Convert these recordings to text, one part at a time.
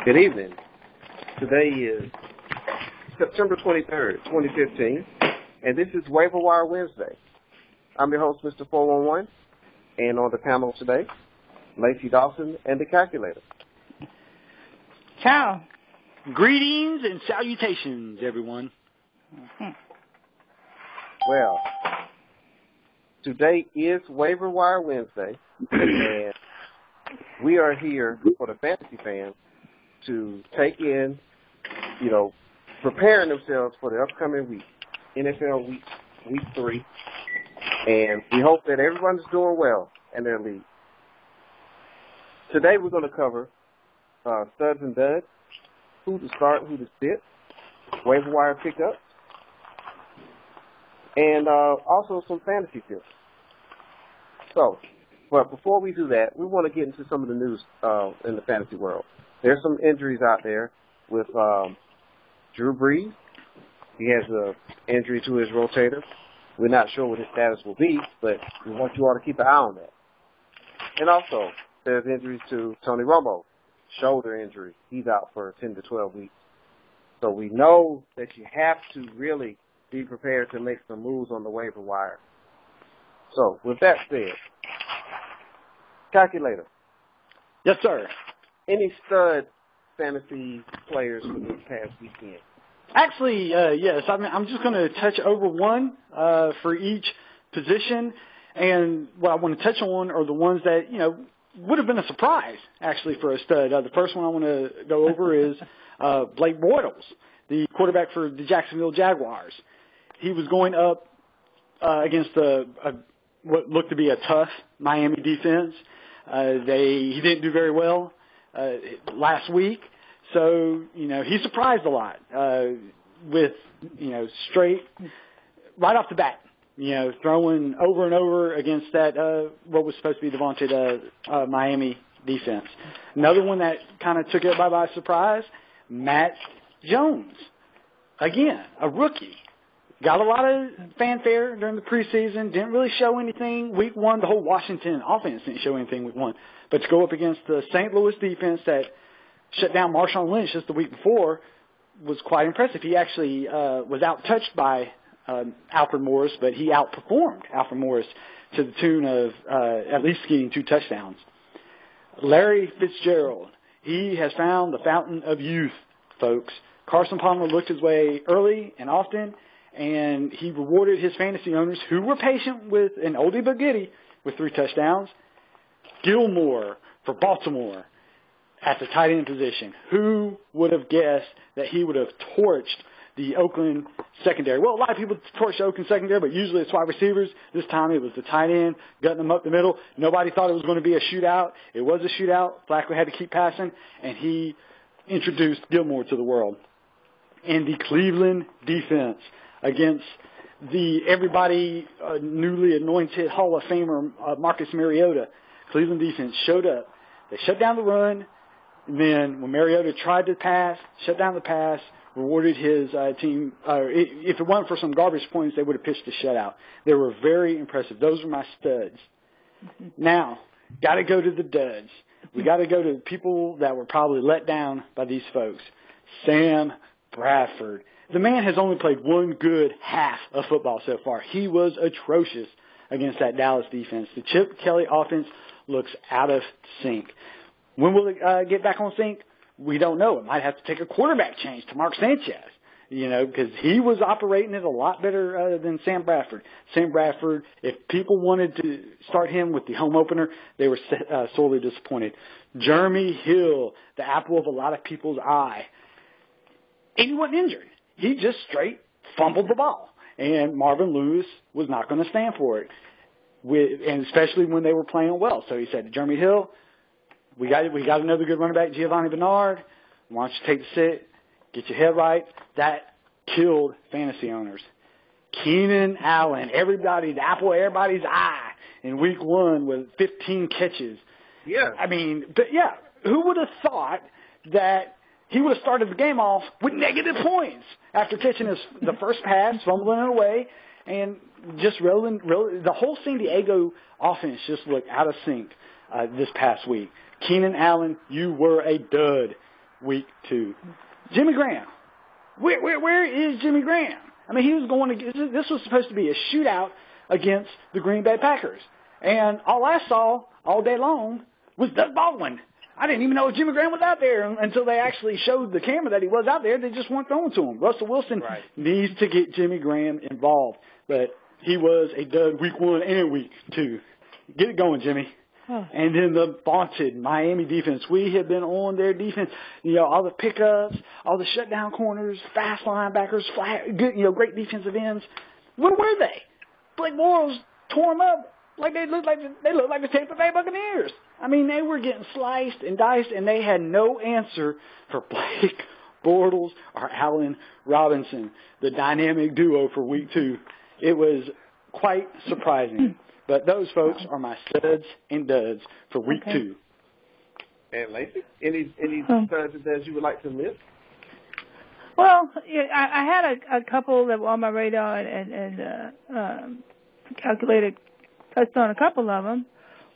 Good evening. Today is September 23rd, 2015, and this is Waiver Wire Wednesday. I'm your host, Mr. 411, and on the panel today, Lacy, Dawson, and the calculator. Ciao. Greetings and salutations, everyone. Well, today is Waiver Wire Wednesday, and we are here for the fantasy fans to take in, preparing themselves for the upcoming week, NFL week 3, and we hope that everyone's doing well in their league. Today we're going to cover studs and duds, who to start, who to sit, waiver wire pickups, and also some fantasy tips. So, but before we do that, we want to get into some of the news in the fantasy world. There's some injuries out there with Drew Brees. He has an injury to his rotator. We're not sure what his status will be, but we want you all to keep an eye on that. And also, there's injuries to Tony Romo, shoulder injury. He's out for 10 to 12 weeks. So we know that you have to really be prepared to make some moves on the waiver wire. So, with that said, calculator. Yes, sir. Any stud fantasy players for this past weekend? Actually, yes. I'm just going to touch over one for each position. And what I want to touch on are the ones that, would have been a surprise, actually, for a stud. The first one I want to go over is Blake Bortles, the quarterback for the Jacksonville Jaguars. He was going up against what looked to be a tough Miami defense. He didn't do very well last week. So, he surprised a lot with, straight right off the bat, throwing over and over against that what was supposed to be the vaunted Miami defense. Another one that kind of took it by surprise, Matt Jones. Again, a rookie. Got a lot of fanfare during the preseason. Didn't really show anything week 1. The whole Washington offense didn't show anything week 1. But to go up against the St. Louis defense that shut down Marshawn Lynch just the week before was quite impressive. He actually was out-touched by Alfred Morris, but he outperformed Alfred Morris to the tune of at least getting 2 touchdowns. Larry Fitzgerald, he has found the fountain of youth, folks. Carson Palmer looked his way early and often, and he rewarded his fantasy owners who were patient with an oldie but goodie with 3 touchdowns. Gilmore for Baltimore at the tight end position. Who would have guessed that he would have torched the Oakland secondary? Well, a lot of people torch the Oakland secondary, but usually it's wide receivers. This time it was the tight end, gutting them up the middle. Nobody thought it was going to be a shootout. It was a shootout. Flacco had to keep passing, and he introduced Gilmore to the world. And the Cleveland defense against the everybody newly anointed Hall of Famer Marcus Mariota. Cleveland defense showed up. They shut down the run. And then when Mariota tried to pass, shut down the pass, rewarded his team. If it wasn't for some garbage points, they would have pitched a shutout. They were very impressive. Those were my studs. Now, got to go to the duds. We got to go to the people that were probably let down by these folks. Sam Bradford. The man has only played one good half of football so far. He was atrocious against that Dallas defense. The Chip Kelly offense looks out of sync. When will it get back on sync? We don't know. It might have to take a quarterback change to Mark Sanchez, because he was operating it a lot better than Sam Bradford. Sam Bradford, if people wanted to start him with the home opener, they were sorely disappointed. Jeremy Hill, the apple of a lot of people's eye. And he wasn't injured. He just straight fumbled the ball. And Marvin Lewis was not going to stand for it, and especially when they were playing well. So he said to Jeremy Hill, we got another good running back, Giovanni Bernard. Why don't you take the sit, get your head right? That killed fantasy owners. Keenan Allen, the apple of everybody's eye in week 1 with 15 catches. Yeah. Who would have thought that he would have started the game off with negative points after catching the first pass, fumbling it away, and just rolling. The whole San Diego offense just looked out of sync this past week. Keenan Allen, you were a dud. week 2. Jimmy Graham. Where is Jimmy Graham? I mean, he was going to. This was supposed to be a shootout against the Green Bay Packers, and all I saw all day long was Doug Baldwin. I didn't even know Jimmy Graham was out there until they actually showed the camera that he was out there. They just weren't throwing to him. Russell Wilson needs to get Jimmy Graham involved, but he was a dud week 1 and week 2. Get it going, Jimmy. And then the vaunted Miami defense. We have been on their defense. You know, all the pickups, all the shutdown corners, fast linebackers, good, great defensive ends. Where were they? Blake Bortles tore them up like they looked like the Tampa Bay Buccaneers. I mean, they were getting sliced and diced, and they had no answer for Blake Bortles or Allen Robinson, the dynamic duo for week 2. It was quite surprising. But those folks are my studs and duds for week 2. And Lacy, any studs and duds you would like to list? Well, I had a couple that were on my radar and calculated, touched on a couple of them.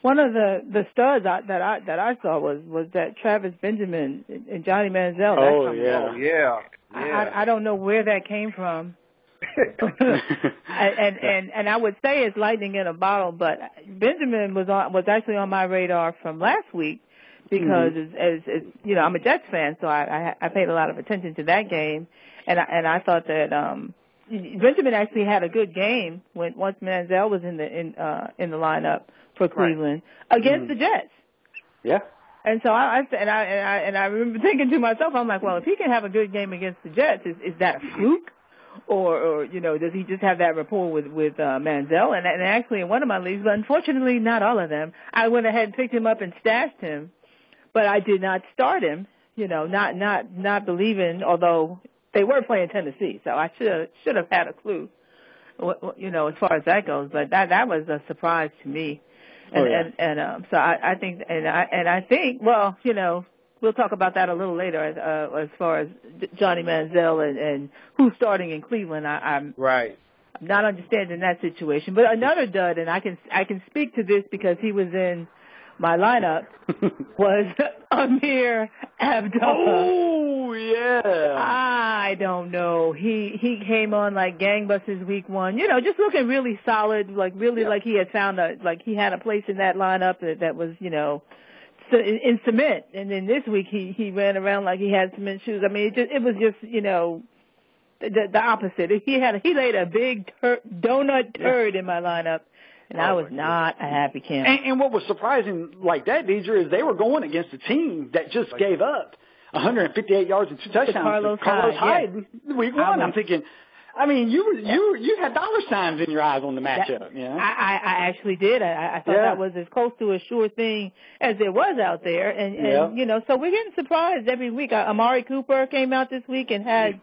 One of the studs that I saw was that Travis Benjamin and Johnny Manziel. Oh yeah. I don't know where that came from. and I would say it's lightning in a bottle, but Benjamin was actually on my radar from last week because as you know, I'm a Jets fan, so I paid a lot of attention to that game, and I thought that Benjamin actually had a good game once Manziel was in the lineup for Cleveland against the Jets. Yeah. And so I remember thinking to myself, I'm like, well, if he can have a good game against the Jets, is that a fluke? Or does he just have that rapport with Manziel? And actually in one of my leagues, but unfortunately not all of them, I went ahead and picked him up and stashed him. But I did not start him, not believing, although they were playing Tennessee. So I should have had a clue, as far as that goes. But that was a surprise to me. So I think, well, we'll talk about that a little later as far as Johnny Manziel and who's starting in Cleveland. I'm not understanding that situation. But another dud, and I can speak to this because he was in my lineup, was Amir Abdullah. Oh, yeah. I don't know. He came on like gangbusters week 1. Just looking really solid, like he had found he had a place in that lineup that was, in cement, and then this week he ran around like he had cement shoes. I mean, it was just the opposite. He laid a big donut turd in my lineup, and I was not a happy camper. And what was surprising like that, Deidre, is they were going against a team that just gave up 158 yards and 2 touchdowns. Carlos Hyde week 1. I'm thinking, I mean, you had dollar signs in your eyes on the matchup. I actually did. I thought that was as close to a sure thing as there was out there, and so we're getting surprised every week. Amari Cooper came out this week and had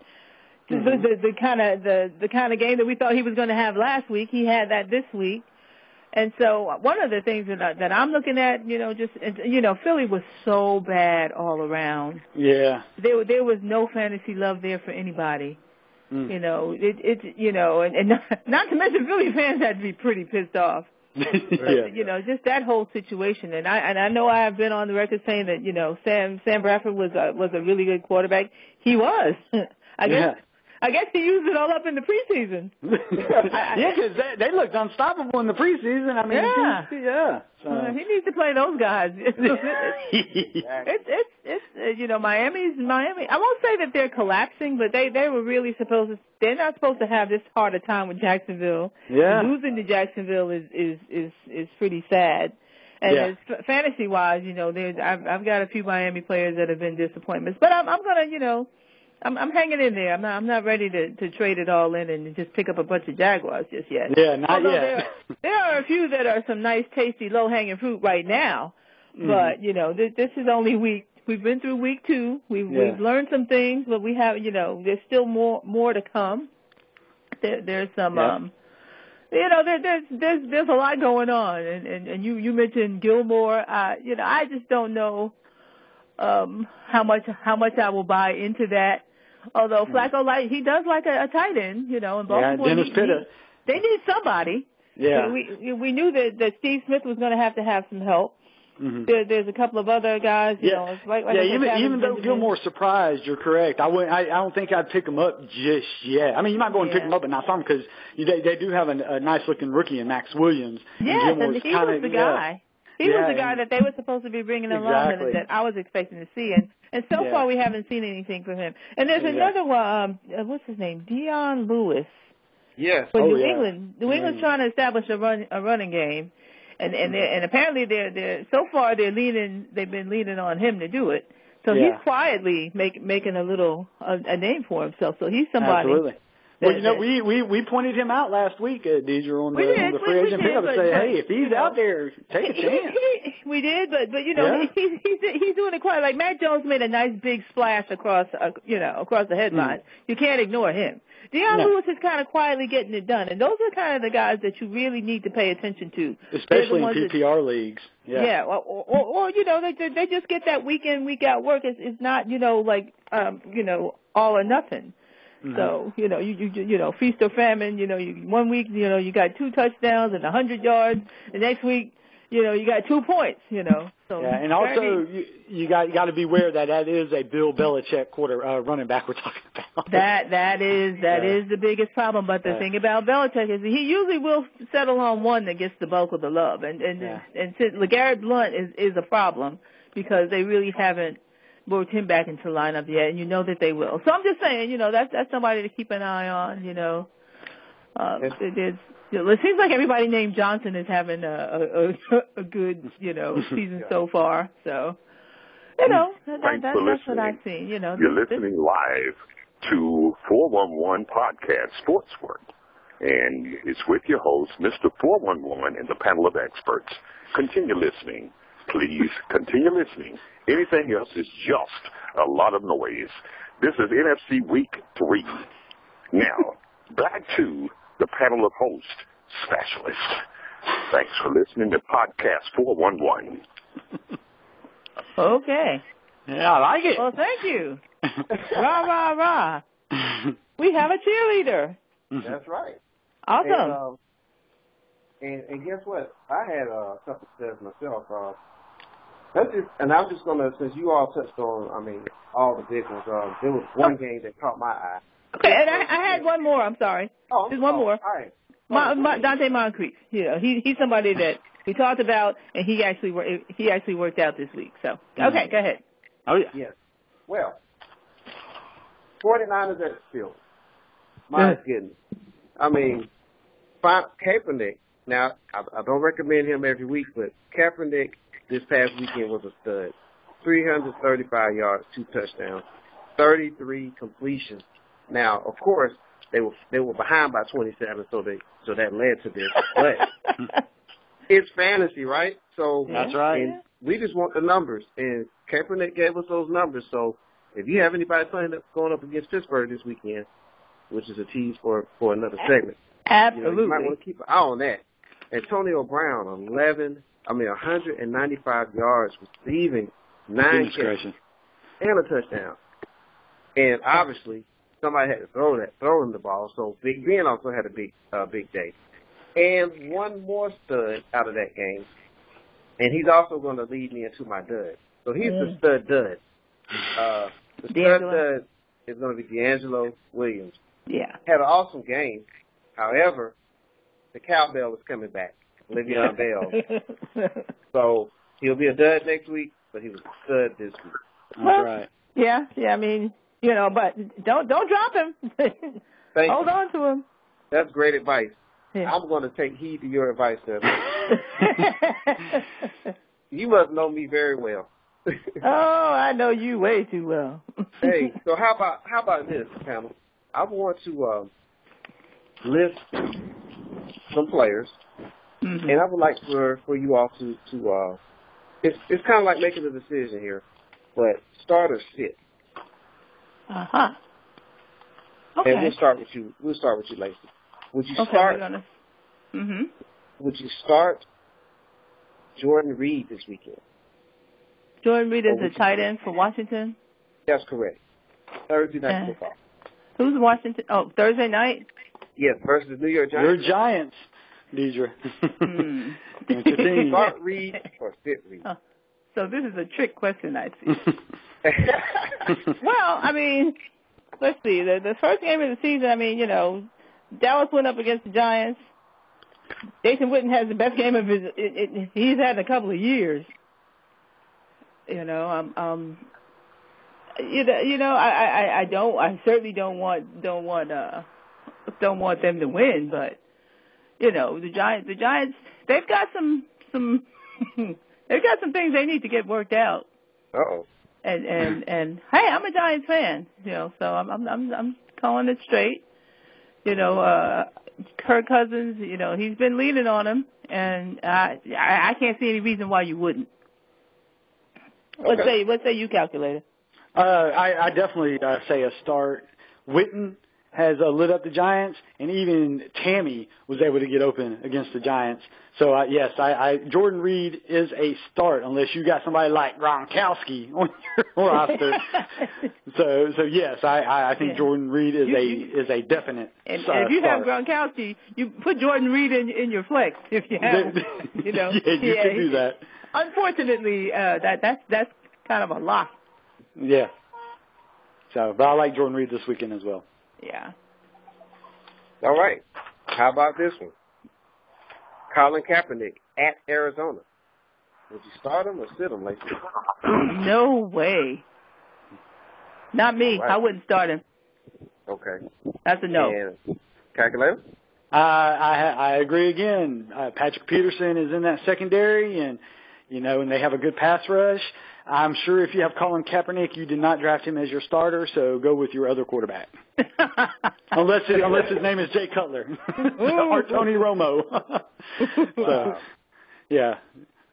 the kind of game that we thought he was going to have last week. He had that this week, and so one of the things that I'm looking at, Philly was so bad all around. Yeah, there was no fantasy love there for anybody. And not to mention Philly fans had to be pretty pissed off. But, just that whole situation. And I know I have been on the record saying that, Sam Bradford was a really good quarterback. He was. I guess he used it all up in the preseason. Because they looked unstoppable in the preseason. I mean, So. He needs to play those guys. Miami. I won't say that they're collapsing, but they were really they're not supposed to have this hard a time with Jacksonville. Yeah. Losing to Jacksonville is pretty sad. And as fantasy wise, I've got a few Miami players that have been disappointments, but I'm gonna, I'm hanging in there. I'm not ready to trade it all in and just pick up a bunch of Jaguars just yet. Yeah, not yet. There are a few that are some nice, tasty, low-hanging fruit right now. But, this is only week. We've been through week 2. We've learned some things, but we have, there's still more to come. There's some, there's a lot going on. And you mentioned Gilmore. I just don't know how much I will buy into that. Although Flacco, he does like a tight end, in Baltimore. Yeah, Dennis Pitta. They need somebody. Yeah. We knew that Steve Smith was going to have some help. Mm-hmm. There's a couple of other guys, you know. It's like even though Gilmore's surprised, you're correct. I don't think I'd pick him up just yet. I mean, you might go and pick him up and not some because they do have a nice-looking rookie in Max Williams. Yes, and he was the guy. He was the guy that they were supposed to be bringing along and that I was expecting to see. And so far we haven't seen anything from him. And there's another one, what's his name? Dion Lewis. Yes. For New England. New England's trying to establish a running game. And apparently they've been leaning on him to do it. So he's quietly making a name for himself. So he's somebody. Absolutely. Well, we pointed him out last week, Deidre, on the free agent pickup to say, hey, if he's out there, take a chance. We did, but he's doing it quiet. Like Matt Jones made a nice big splash across the headlines. You can't ignore him. Deion Lewis is kind of quietly getting it done, and those are kind of the guys that you really need to pay attention to, especially in PPR leagues. Yeah, or they just get that week in, week out work. It's not all or nothing. Mm-hmm. So you feast or famine. One week you got 2 touchdowns and 100 yards. The next week you got 2 points. So and also you got to be aware that is a Bill Belichick running back we're talking about. That is the biggest problem. But the thing about Belichick is he usually will settle on one that gets the bulk of the love. And since LeGarrette Blount is a problem because they really haven't worked him back into the lineup yet, and that they will. So I'm just saying, that's somebody to keep an eye on. It seems like everybody named Johnson is having a good, season so far. So, that's what I've seen. You're listening live to 411 Podcast Sports Work, and it's with your host, Mr. 411, and the panel of experts. Continue listening. Please continue listening. Anything else is just a lot of noise. This is NFC Week 3. Now, back to the panel of host specialists. Thanks for listening to Podcast 411. Okay. Yeah, I like it. Well, thank you. Rah, rah, rah. We have a cheerleader. That's right. Awesome. And guess what? I had a couple of says myself. I'm just going to, since you all touched on, all the big ones, there was one game that caught my eye. Okay, and I had one more. I'm sorry. There's one more. All right. Dante Moncrief. He's somebody that we talked about, and he actually worked out this week. So, okay, go ahead. Oh, yeah. Yes. Well, 49ers at the field. My goodness. Kaepernick. Now, I don't recommend him every week, but Kaepernick this past weekend was a stud. 335 yards, 2 touchdowns, 33 completions. Now, of course, they were behind by 27, so that led to this. But it's fantasy, right? So that's right. And we just want the numbers, and Kaepernick gave us those numbers. So if you have anybody going up against Pittsburgh this weekend, which is a tease for another segment, absolutely, you might want to keep an eye on that. Antonio Brown, 195 yards receiving, 9 catches, and a touchdown. And obviously, somebody had to throw him the ball. So Big Ben also had a big day. And one more stud out of that game, and he's also going to lead me into my dud. So he's the stud dud. The stud dud is going to be D'Angelo Williams. Yeah, had an awesome game. However, the cowbell is coming back, Le'Veon Bell. So he'll be a dud next week, but he was a stud this week. That's right. Yeah. But don't drop him. Hold on to him. That's great advice. Yeah. I'm going to take heed to your advice, sir. You must know me very well. Oh, I know you way too well. Hey, so how about this, panel? I want to list some players, and I would like for you all to it's kind of like making a decision here, but start or sit. Okay. And we'll start with you. Lacy. Would you start? Would you start Jordan Reed this weekend? Jordan Reed is a tight end for Washington? That's correct. Thursday night football. Who's Washington? Oh, Thursday night? Yes, versus the New York Giants. Your Giants. Deidre. Start Reed or sit Reed? So this is a trick question, I see. Well, I mean, let's see. The first game of the season, I mean, Dallas went up against the Giants. Jason Witten has the best game of he's had in a couple of years. I certainly don't want them to win, but the Giants, they've got some they've got some things they need to get worked out. Uh-oh. And hey, I'm a Giants fan, so I'm calling it straight. Kirk Cousins, he's been leaning on him, and I can't see any reason why you wouldn't. Okay. What say you, calculator? I definitely say a start. Witten has lit up the Giants, and even Tammy was able to get open against the Giants. So, yes, Jordan Reed is a start unless you got somebody like Gronkowski on your roster. So yes, I think Jordan Reed is a definite and start. if you have Gronkowski, you put Jordan Reed in your flex if you have. You can do that. Unfortunately, that's kind of a lock. Yeah. So, but I like Jordan Reed this weekend as well. Yeah. All right. How about this one? Colin Kaepernick at Arizona. Would you start him or sit him, Lacy? No way. Not me. Right. I wouldn't start him. Okay. That's a no. And calculator? I agree again. Patrick Peterson is in that secondary, and and they have a good pass rush. I'm sure if you have Colin Kaepernick, you did not draft him as your starter, so go with your other quarterback. unless his name is Jay Cutler or Tony Romo. So, yeah,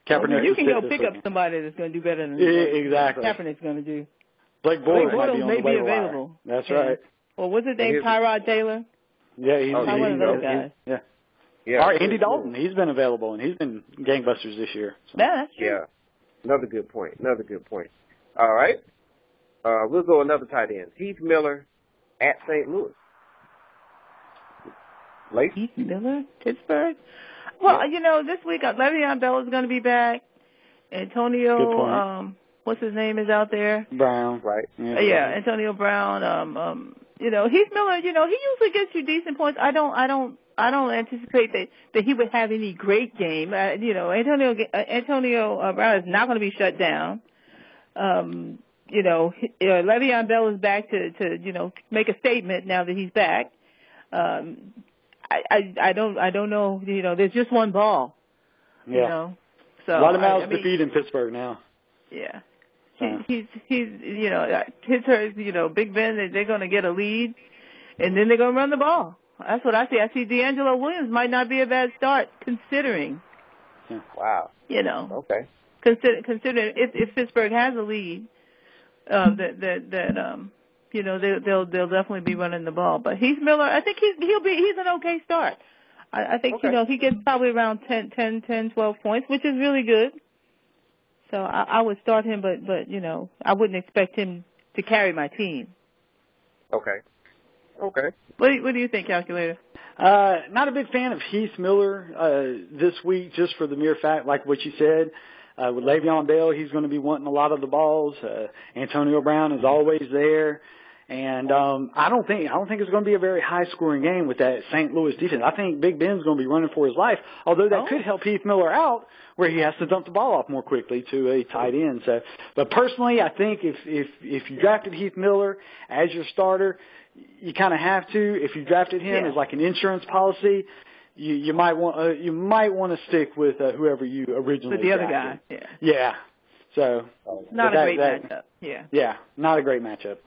Kaepernick. You can go pick up somebody that's going to do better than exactly. Kaepernick's going to do. Blake Bortles may be available. Wire. That's right. Well, what's his name? Tyrod Taylor? Yeah, he's one of those guys. Yeah. Or Andy Dalton. He's been available, and he's been gangbusters this year. So. That's true. Yeah. Another good point. All right. We'll go another tight end. Heath Miller at St. Louis. Lacy? Heath Miller, Pittsburgh? Well, this week Le'Veon Bell is going to be back. Antonio, what's his name is out there? Brown. Right. Yeah, Antonio Brown. Heath Miller, he usually gets you decent points. I don't anticipate that he would have any great game. Antonio Brown is not going to be shut down. Le'Veon Bell is back to make a statement now that he's back. I don't know. There's just one ball. Yeah. So a lot of mouths to feed in Pittsburgh now. Yeah. He's Big Ben, they're going to get a lead, and then they're going to run the ball. That's what I see. I see D'Angelo Williams might not be a bad start, considering. Wow. Okay. Considering if Pittsburgh has a lead, they'll definitely be running the ball. But Heath Miller, I think he's an okay start. I think he gets probably around 10, 12 points, which is really good. So I would start him, but I wouldn't expect him to carry my team. Okay. What do you think, calculator? Not a big fan of Heath Miller this week, just for the mere fact, like what you said. With Le'Veon Bell, he's going to be wanting a lot of the balls. Antonio Brown is always there. And I don't think it's going to be a very high-scoring game with that St. Louis defense. I think Big Ben's going to be running for his life, although that could help Heath Miller out where he has to dump the ball off more quickly to a tight end. So, but personally, I think if you drafted Heath Miller as your starter, you kind of have to. If you drafted him as like an insurance policy, you might want to stick with whoever you originally with the drafted. other guy. Yeah. So not a great matchup. Yeah, not a great matchup.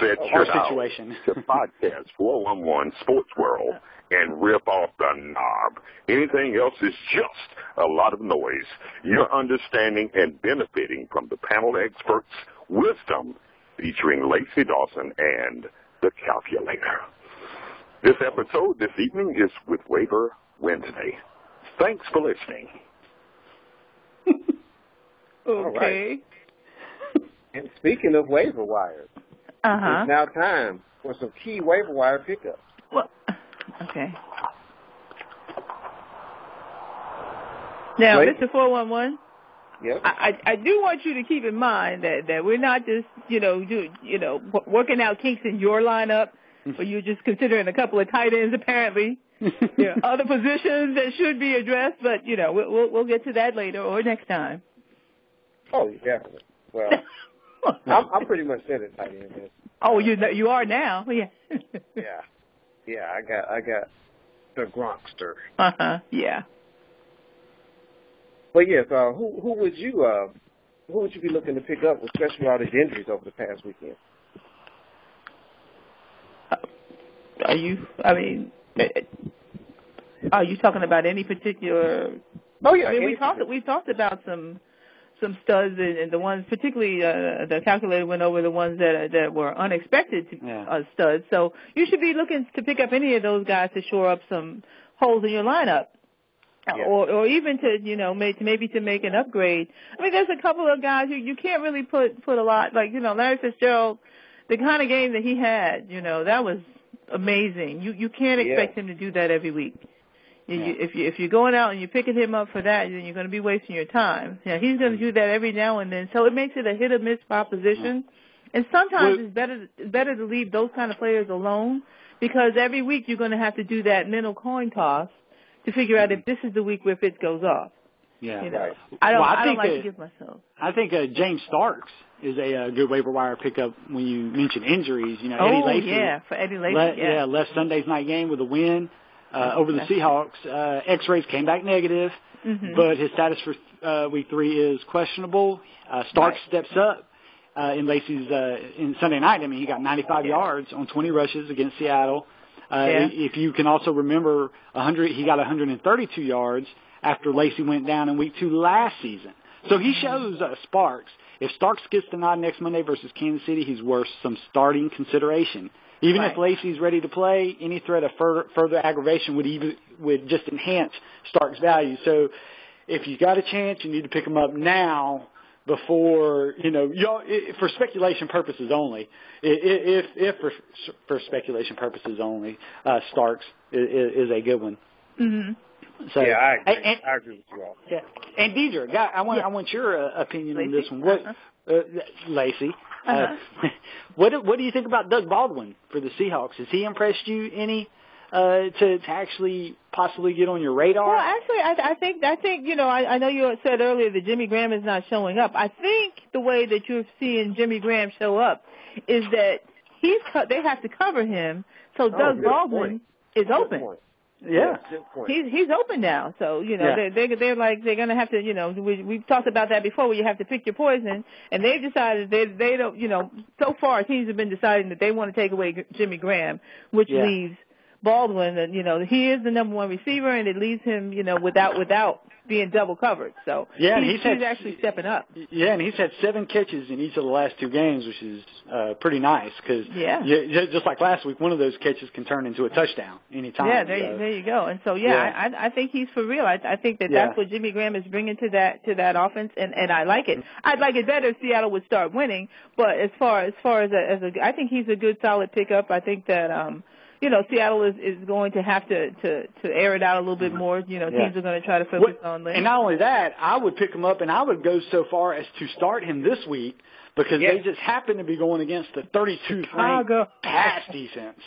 Set Our your situation. To podcast 411 Sports World and rip off the knob. Anything else is just a lot of noise. You're understanding and benefiting from the panel experts' wisdom, featuring Lacy Dawson and the calculator. This episode this evening is with Waiver Wednesday. Thanks for listening. Okay. Right. And speaking of waiver wires, it's now time for some key waiver wire pickups. Well, okay. Now, Wait. Mr. 411. Yep. I do want you to keep in mind that we're not just working out kinks in your lineup, or you're just considering a couple of tight ends apparently. There are other positions that should be addressed, but we'll get to that later or next time. Oh, definitely. Well, I'm pretty much set at tight end. Oh, you are now. Yeah. Yeah. I got the Gronkster. Yeah. But yes, who would you be looking to pick up, especially with all these injuries over the past weekend? Are you talking about any particular? Oh yeah. I mean, we talked about some studs and the ones, particularly the calculator went over the ones that were unexpected studs. So you should be looking to pick up any of those guys to shore up some holes in your lineup. Yeah. Or even to maybe to make an upgrade. I mean, there's a couple of guys you can't really put a lot, like Larry Fitzgerald, the kind of game that he had, that was amazing. You can't expect him to do that every week. If you're going out and you're picking him up for that, then you're going to be wasting your time. Yeah, he's going to do that every now and then, so it makes it a hit or miss proposition. And sometimes it's better to leave those kind of players alone, because every week you're going to have to do that mental coin toss to figure out if this is the week where Fitz goes off. Yeah. Right. I don't like to give myself. I think James Starks is a good waiver wire pickup when you mention injuries. Eddie Lacy. Yeah, for Eddie Lacy. Left Sunday's night game with a win over the Seahawks. X-rays came back negative, but his status for Week 3 is questionable. Starks steps up in Lacy's in Sunday night. I mean, he got 95 yards on 20 rushes against Seattle. If you can also remember, he got 132 yards after Lacy went down in Week 2 last season. So he shows Sparks. If Starks gets the nod next Monday versus Kansas City, he's worth some starting consideration. Even if Lacy's ready to play, any threat of further aggravation would just enhance Starks' value. So if you got a chance, you need to him up now before, for speculation purposes only. If for speculation purposes only, Starks is a good one. Mm-hmm. So, yeah, I agree with you all. Yeah. And Deidre, I want your opinion on this one. Lacy. What do you think about Doug Baldwin for the Seahawks? Has he impressed you any to actually possibly get on your radar? Well, actually, I think I know you said earlier that Jimmy Graham is not showing up. I think the way that you're seeing Jimmy Graham show up is that they have to cover him, so Doug Baldwin is open. Yeah, he's open now. So they're going to have to we've talked about that before, where you have to pick your poison, and they've decided they don't so far teams have been deciding that they want to take away Jimmy Graham, which leaves Baldwin, and he is the number one receiver, and it leaves him without being double covered. So he's actually stepping up. Yeah, and he's had 7 catches in each of the last 2 games, which is pretty nice, because just like last week, one of those catches can turn into a touchdown anytime. Yeah, there you go. And so I think he's for real. I think that's what Jimmy Graham is bringing to that offense, and I like it. I'd like it better if Seattle would start winning, but as far as I think he's a good solid pickup. I think that Seattle is going to have to air it out a little bit more. Teams are going to try to focus on that. And not only that, I would pick him up, and I would go so far as to start him this week, because they just happen to be going against the 32th ranked pass defense.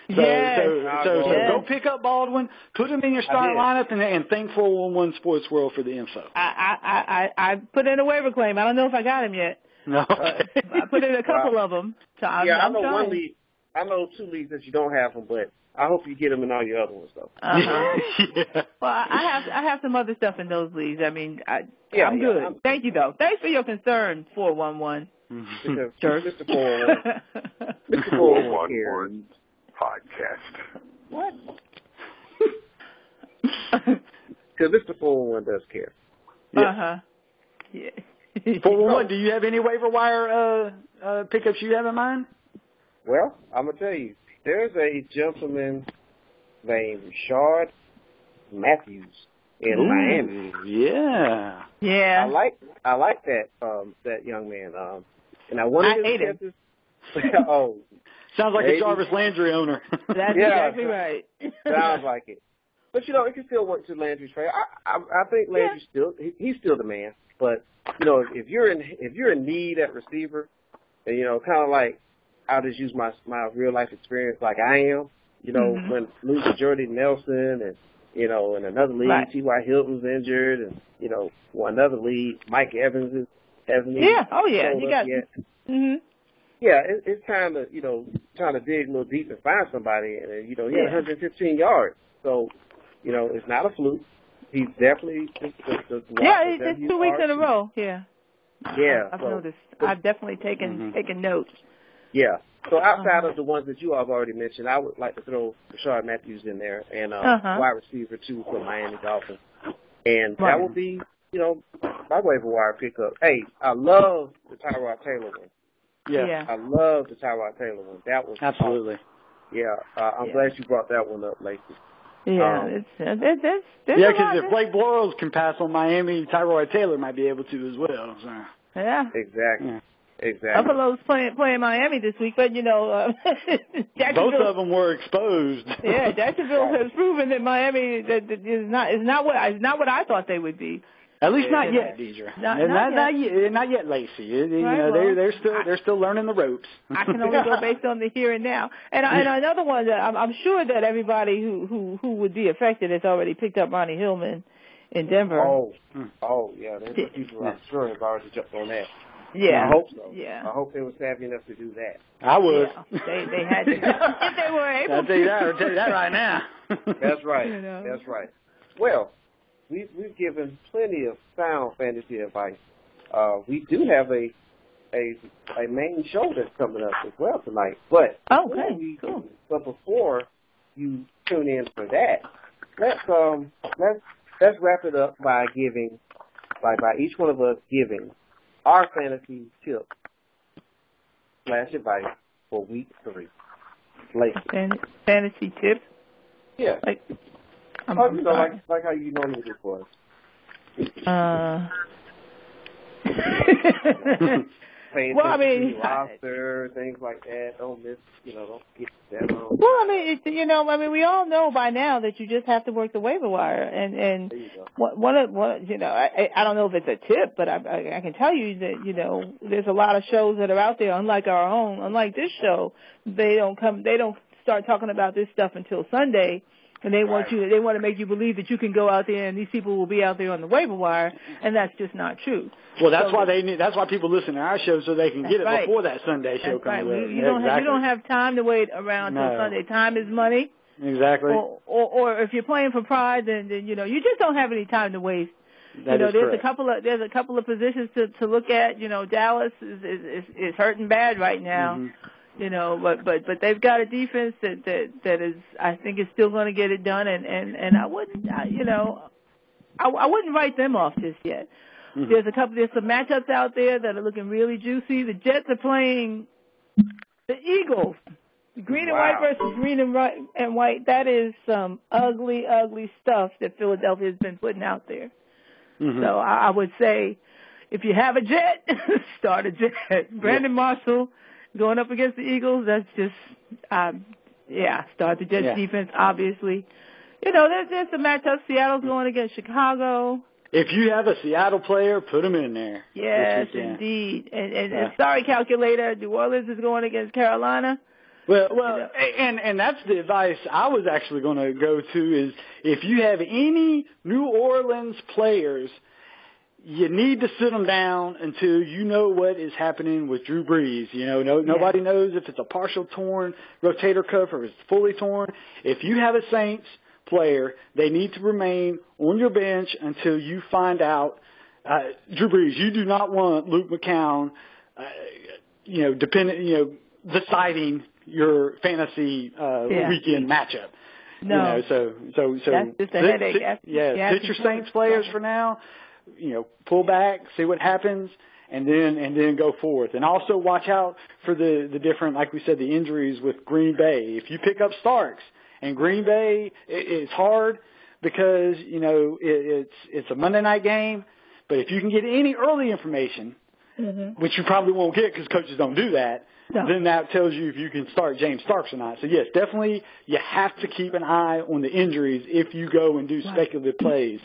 So go pick up Baldwin, put him in your starting lineup, and thank 411 Sports World for the info. I put in a waiver claim. I don't know if I got him yet. No. I put in a couple of them. So I know one league. I know 2 leagues that you don't have them, but I hope you get them in all your other ones, though. Well, I have some other stuff in those leagues. I mean, I'm good. Thank you, though. Thanks for your concern, 411. Mr. 411. Mr. 411 podcast. What? Because Mr. 411 does care. Yeah. 411, do you have any waiver wire pickups you have in mind? Well, I'm going to tell you, there's a gentleman named Rashard Matthews in Miami. Yeah. Yeah. I like that young man. And I hate him. Sounds like a Jarvis Landry owner. That's exactly right. Sounds like it. But it can still work to Landry's favor. I think Landry's he's still the man. But if you're in need at receiver, and kind of like I'll just use my real life experience like I am. When losing Jordy Nelson and in another league, right. T.Y. Hilton's injured, and another league, Mike Evans hasn't even. Yeah. Oh yeah. You got. Mhm. Yeah, it's time to trying to dig a little deep and find somebody, and he had 115 yards. So it's not a fluke. He's definitely the it's 2 weeks in a row. Yeah. Yeah. I've noticed. I've definitely taken notes. Yeah. So outside of the ones that you have already mentioned, I would like to throw Rashard Matthews in there and wide receiver 2 for Miami Dolphins. And that would be, my waiver wire pickup. Hey, I love the Tyrod Taylor one. Yeah. I love the Tyrod Taylor one. That was absolutely. Awesome. Yeah. I'm glad you brought that one up, Lacy. Yeah, because if Blake Bortles can pass on Miami, Tyrod Taylor might be able to as well. So. Yeah. Exactly. Yeah. Exactly. Buffalo's playing Miami this week, but both of them were exposed. Yeah, Jacksonville has proven that Miami is not what I thought they would be. At least not yet, Deidre. Not yet, Lacy. They're still learning the ropes. I can only go based on the here and now. And another one that I'm sure that everybody who would be affected has already picked up Ronnie Hillman in Denver. Oh yeah. People I'm sure have already jumped on that. Yeah. I hope so. Yeah. I hope they were savvy enough to do that. I would. Yeah. They had to. If they were able I'll tell you that right now. That's right. That's right. Well, we've given plenty of sound fantasy advice. We do have a main show that's coming up as well tonight. But cool. But before you tune in for that, let's wrap it up by giving by each one of us giving our fantasy tip / advice for week 3. Lacy. Fantasy tip? Yeah. Like how you normally do for us. Pay attention to your roster, things like that. Don't miss, don't get that wrong. Well, we all know by now that you just have to work the waiver wire, and I don't know if it's a tip, but I can tell you that there's a lot of shows that are out there, unlike our own, unlike this show, they don't start talking about this stuff until Sunday. And they want to make you believe that you can go out there and these people will be out there on the waiver wire, and that's just not true. Well, that's why people listen to our show so they can get it before that Sunday show comes out. You don't have time to wait around till Sunday. Time is money. Exactly. Or if you're playing for pride, then you just don't have any time to waste. There's a couple of positions to look at. Dallas is hurting bad right now. Mm-hmm. But they've got a defense that is, I think, is still going to get it done, and I wouldn't, I wouldn't write them off just yet. Mm-hmm. There's some matchups out there that are looking really juicy. The Jets are playing the Eagles. Green and white versus green and white. That is some ugly, ugly stuff that Philadelphia has been putting out there. Mm-hmm. So I would say, if you have a Jet, start a Jet. Brandon Marshall going up against the Eagles, that's just, start the Jets defense, obviously. There's some matchups. Seattle's going against Chicago. If you have a Seattle player, put them in there. Yes, indeed. And sorry, calculator, New Orleans is going against Carolina. Well, and that's the advice I was actually going to go to is if you have any New Orleans players, you need to sit them down until you know what is happening with Drew Brees. Nobody knows if it's a partial torn rotator cuff or if it's fully torn. If you have a Saints player, they need to remain on your bench until you find out. Drew Brees, you do not want Luke McCown, deciding your fantasy weekend matchup. No, so that's just a headache. Sit your Saints players for now. Pull back, see what happens, and then go forth. And also watch out for the different, like we said, the injuries with Green Bay. If you pick up Starks and Green Bay, it's hard because it's a Monday night game. But if you can get any early information, which you probably won't get because coaches don't do that, then that tells you if you can start James Starks or not. So, yes, definitely you have to keep an eye on the injuries if you go and do speculative plays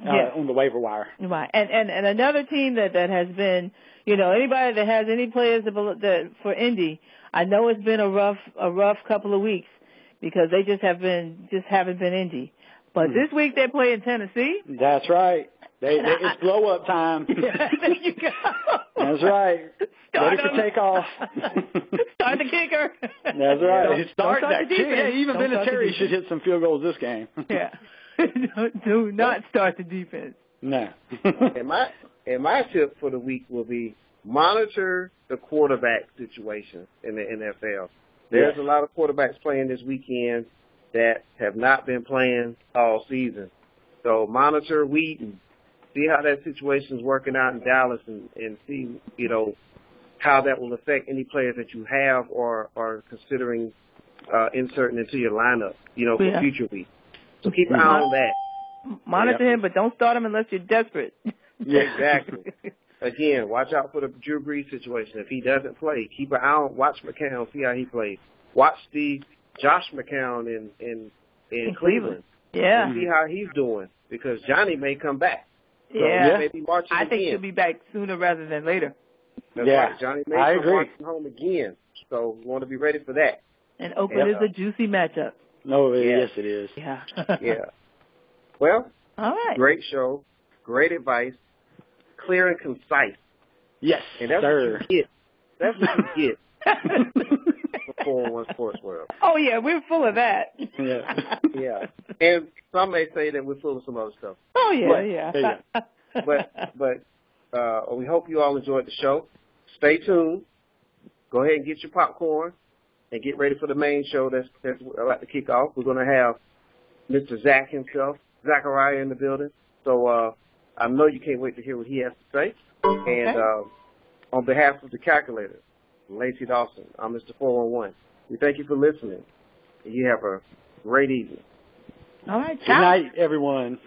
on the waiver wire. Right. And another team that has been, anybody that has any players that for Indy, I know it's been a rough couple of weeks because they just haven't been Indy. But this week they're playing Tennessee. That's right. It's blow-up time. Yeah, there you go. That's right. Ready for takeoff. Start the kicker. That's right. Start that kicker. Yeah, even Vinatieri should hit some field goals this game. Yeah. Do not start the defense. No. and my tip for the week will be monitor the quarterback situation in the NFL. There's a lot of quarterbacks playing this weekend that have not been playing all season. So monitor Wheaton. See how that situation is working out in Dallas and see, how that will affect any players that you have or are considering inserting into your lineup, for future weeks. So keep an eye on that. Monitor him, but don't start him unless you're desperate. Yeah, exactly. Again, watch out for the Drew Brees situation. If he doesn't play, keep an eye on, watch McCown, see how he plays. Watch Josh McCown in Cleveland. Yeah. And see how he's doing because Johnny may come back. So maybe I think he'll be back sooner rather than later. That's right. Johnny may come marching home again. So we want to be ready for that. And Oakland is a juicy matchup. No, yes, it is. Yeah. Yeah. Well, all right. Great show. Great advice. Clear and concise. Yes, and that's sir. What you get. That's what you get. 401 Sports World. Oh, yeah, we're full of that. Yeah. And some may say that we're full of some other stuff. Oh, yeah. But we hope you all enjoyed the show. Stay tuned. Go ahead and get your popcorn and get ready for the main show that's about to kick off. We're going to have Mr. Zach himself, Zachariah, in the building. So I know you can't wait to hear what he has to say. And on behalf of the calculator, Lacy Dawson, I'm Mr. 411. We thank you for listening. You have a great evening. All right. Good night, everyone.